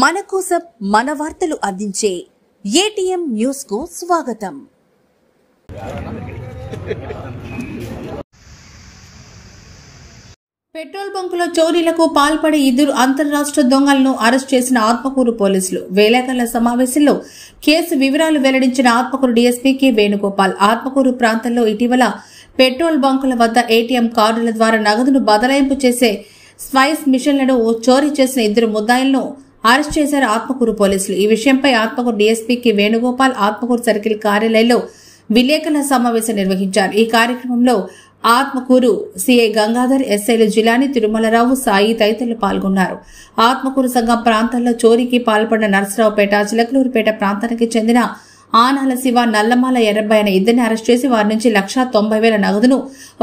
మన కోసం మన వార్తలు అందించే ఏటీఎం న్యూస్ కు స్వాగతం. పెట్రోల్ బంకులో చోరీలకు పాల్పడే ఇద్దరు అంతర్రాష్ట్ర దొంగలను అరెస్ట్ చేసిన ఆత్మకూరు పోలీసులు. వేలేకళ్ల సమావేశంలో కేసు వివరాలు వెల్లడించిన ఆత్మకూరు డీఎస్పీ కె వేణుగోపాల్, ఆత్మకూరు ప్రాంతంలో ఇటీవల పెట్రోల్ బంకుల వద్ద ఏటీఎం కార్డుల ద్వారా నగదును బదలాయింపు చేసే స్వైస్ మిషన్లను చోరీ చేసిన ఇద్దరు ముద్దాయిలను అరెస్ట్ చేశారు ఆత్మకూరు పోలీసులు. ఈ విషయంపై Atmakur DSP K Venugopal Atmakur circle కార్యాలయంలో విలేకరుల సమావేశం నిర్వహించారు. ఈ కార్యక్రమంలో ఆత్మకూరు సిఐ గంగాధర్, ఎస్ఐలు జిలాని, తిరుమలరావు, సాయి తదితరులు పాల్గొన్నారు. ఆత్మకూరు సంఘం ప్రాంతాల్లో చోరీకి పాల్పడిన నర్సరావుపేట, చిలకలూరుపేట ప్రాంతానికి చెందిన ఆనాల శివ, నల్లమాల ఎర్రబ్బాయి అనే ఇద్దరిని అరెస్ట్ చేసి వారి నుంచి 1,90,000 నగదును,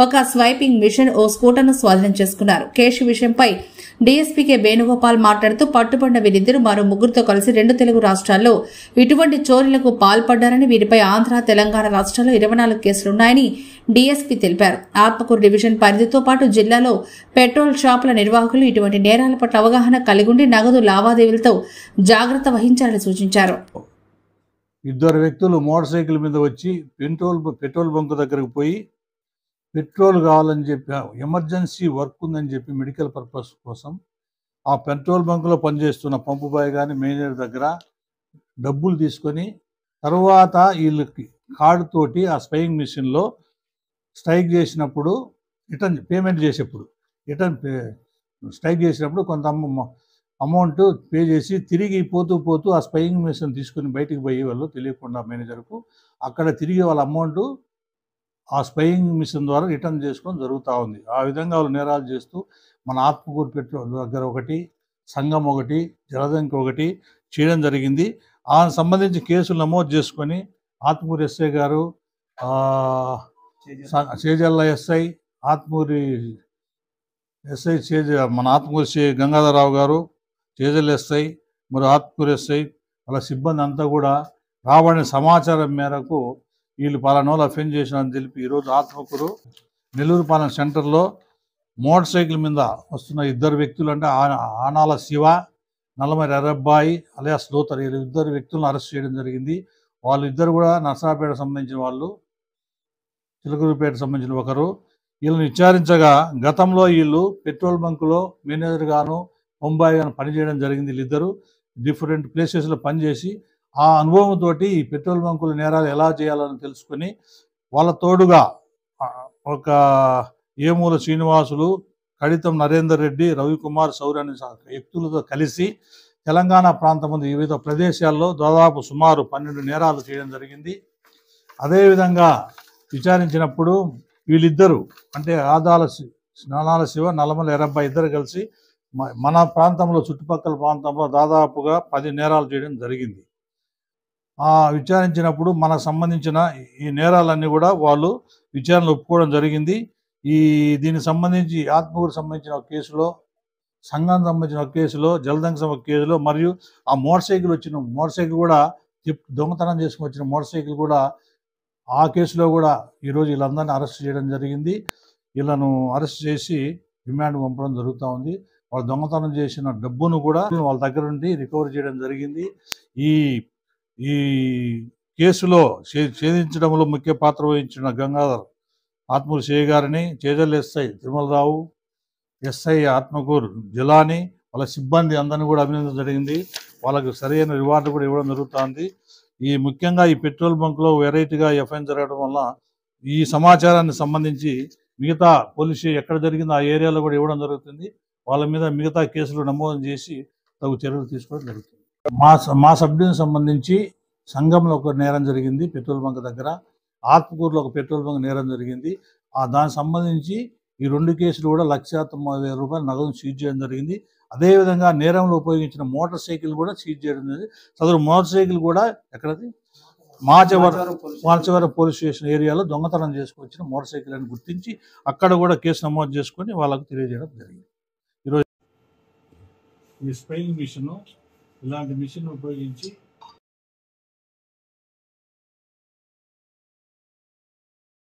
ఒక స్వైపింగ్ మిషన్, ఓ స్కూటర్ను స్వాధీనం చేసుకున్నారు. కేసు విషయంపై డీఎస్పీ కె వేణుగోపాల్ మాట్లాడుతూ పట్టుబడిన వీరిద్దరూ మరో ముగ్గురుతో కలిసి 2 తెలుగు రాష్ట్రాల్లో ఇటువంటి చోరీలకు పాల్పడ్డారని, వీరిపై ఆంధ్ర, తెలంగాణ రాష్ట్రాల్లో 24 కేసులున్నాయని డీఎస్పీ తెలిపారు. ఆత్మకూరు డివిజన్ పరిధితో పాటు జిల్లాలో పెట్రోల్ షాపుల నిర్వాహకులు ఇటువంటి నేరాల పట్ల అవగాహన కలిగుండి నగదు లావాదేవీలతో జాగ్రత్త వహించాలని సూచించారు. ఇద్దరు వ్యక్తులు మోటార్ సైకిల్ మీద వచ్చి పెట్రోల్ బంక్ దగ్గరకు పోయి పెట్రోల్ కావాలని చెప్పి, ఎమర్జెన్సీ వర్క్ ఉందని చెప్పి మెడికల్ పర్పస్ కోసం ఆ పెట్రోల్ బంకులో పనిచేస్తున్న పంపు బాయ్ కానీ మేనేజర్ దగ్గర డబ్బులు తీసుకొని తర్వాత వీళ్ళకి కార్డు తోటి ఆ స్పైయింగ్ మిషన్లో స్ట్రైక్ చేసినప్పుడు రిటర్న్ పేమెంట్ చేసేప్పుడు స్ట్రైక్ చేసినప్పుడు కొంత అమౌంట్ పే చేసి తిరిగి పోతూ ఆ స్పైయింగ్ మిషన్ తీసుకుని బయటికి పోయే వాళ్ళు తెలియకుండా మేనేజర్కు అక్కడ తిరిగి వాళ్ళ అమౌంట్ ఆ స్పైయింగ్ మిషన్ ద్వారా రిటర్న్ చేసుకోవడం జరుగుతూ ఉంది. ఆ విధంగా వాళ్ళు నేరాలు చేస్తూ మన ఆత్మకూరు పెట్రోల్ దగ్గర ఒకటి, సంఘం ఒకటి, జలదంకి ఒకటి చేయడం జరిగింది. ఆ సంబంధించి కేసులు నమోదు చేసుకొని ఆత్మకూరు ఎస్ఐ గారు, చేజల్ల ఎస్ఐ, ఆత్మకూరి ఎస్ఐ మన ఆత్మకూరు శ్రీ గంగాధరరావు గారు, చేజల్ ఎస్ఐ, మరి ఆత్మకూరు ఎస్ఐ వాళ్ళ సిబ్బంది అంతా కూడా రాబడిన సమాచారం మేరకు వీళ్ళు పలానోళ్ళు అఫెన్స్ చేసినారని తెలిపి ఈరోజు ఆత్మకూరు నెల్లూరు పాలెం సెంటర్లో మోటార్ సైకిల్ మీద వస్తున్న ఇద్దరు వ్యక్తులు, అంటే ఆనాల శివ, నల్లమరి ఎర్రబ్బాయి అలియాస్ లోతర్, వీళ్ళు ఇద్దరు వ్యక్తులను అరెస్ట్ చేయడం జరిగింది. వాళ్ళిద్దరు కూడా నర్సరావుపేట సంబంధించిన వాళ్ళు, చిలకలూరుపేట సంబంధించిన ఒకరు. వీళ్ళని విచారించగా గతంలో వీళ్ళు పెట్రోల్ బంకులో మేనేజర్ గాను, ముంబాయి గాను పనిచేయడం జరిగింది. వీళ్ళిద్దరూ డిఫరెంట్ ప్లేసెస్లో పనిచేసి ఆ అనుభవంతో ఈ పెట్రోల్ బంకుల నేరాలు ఎలా చేయాలని తెలుసుకొని వాళ్ళ తోడుగా ఒక ఏమూల శ్రీనివాసులు, కడితం నరేందర్ రెడ్డి, రవికుమార్, సౌర్ అనే వ్యక్తులతో కలిసి తెలంగాణ ప్రాంతం ముందు వివిధ ప్రదేశాల్లో దాదాపు సుమారు 12 నేరాలు చేయడం జరిగింది. అదేవిధంగా విచారించినప్పుడు వీళ్ళిద్దరూ, అంటే ఆనాల శివ, నల్లమల ఎర్రబ్బాయి ఇద్దరు కలిసి మన ప్రాంతంలో, చుట్టుపక్కల ప్రాంతంలో దాదాపుగా 10 నేరాలు చేయడం జరిగింది. విచారించినప్పుడు మనకు సంబంధించిన ఈ నేరాలన్నీ కూడా వాళ్ళు విచారణలో ఒప్పుకోవడం జరిగింది. దీనికి సంబంధించి ఆత్మకూరుకు సంబంధించిన ఒక కేసులో, సంఘానికి సంబంధించిన ఒక కేసులో, జలదంకి ఒక కేసులో, మరియు ఆ మోటార్ సైకిల్ కూడా దొంగతనం చేసుకుని వచ్చిన మోటార్ సైకిల్ కూడా ఆ కేసులో కూడా ఈరోజు వీళ్ళందరినీ అరెస్ట్ చేయడం జరిగింది. వీళ్ళను అరెస్ట్ చేసి రిమాండ్ పంపడం జరుగుతూ ఉంది. వాళ్ళు దొంగతనం చేసిన డబ్బును కూడా వాళ్ళ దగ్గర నుండి రికవర్ చేయడం జరిగింది. ఈ కేసులో ఛేదించడంలో ముఖ్య పాత్ర వహించిన గంగాధర్, ఆత్మకూరు సిఐ గారిని, చేజల్ ఎస్ఐ తిరుమలరావు, ఎస్ఐ ఆత్మకూరు జిలాని, వాళ్ళ సిబ్బంది అందరినీ కూడా అభినందించడం జరిగింది. వాళ్ళకు సరైన రివార్డు కూడా ఇవ్వడం జరుగుతుంది. ముఖ్యంగా ఈ పెట్రోల్ బంక్లో వెరైటీగా ఎఫ్ఐఆర్ జరగడం వల్ల ఈ సమాచారాన్ని సంబంధించి మిగతా పోలీసు ఎక్కడ జరిగిందో ఆ ఏరియాలో కూడా ఇవ్వడం జరుగుతుంది. వాళ్ళ మీద మిగతా కేసులు నమోదు చేసి తగు చర్యలు తీసుకోవడం జరుగుతుంది. మా సబ్ డివిజన్ సంబంధించి సంఘంలో ఒక నేరం జరిగింది, పెట్రోల్ బంక్ దగ్గర. ఆత్మకూరులో ఒక పెట్రోల్ బంక్ నేరం జరిగింది. దానికి సంబంధించి ఈ 2 కేసులు కూడా 1,90,000 రూపాయలు నగదును సీజ్ చేయడం జరిగింది. అదేవిధంగా నేరంలో ఉపయోగించిన మోటార్ సైకిల్ కూడా సీజ్ చేయడం జరిగింది. సదరు మోటార్ సైకిల్ కూడా ఎక్కడది మాచవరం పోలీస్ స్టేషన్ ఏరియాలో దొంగతనం చేసుకొచ్చిన మోటార్ సైకిల్ అని గుర్తించి అక్కడ కూడా కేసు నమోదు చేసుకొని వాళ్ళకు తెలియజేయడం జరిగింది. ఈరోజు ఈ స్ప్రేయింగ్ మిషన్, ఇలాంటి మిషన్ ఉపయోగించి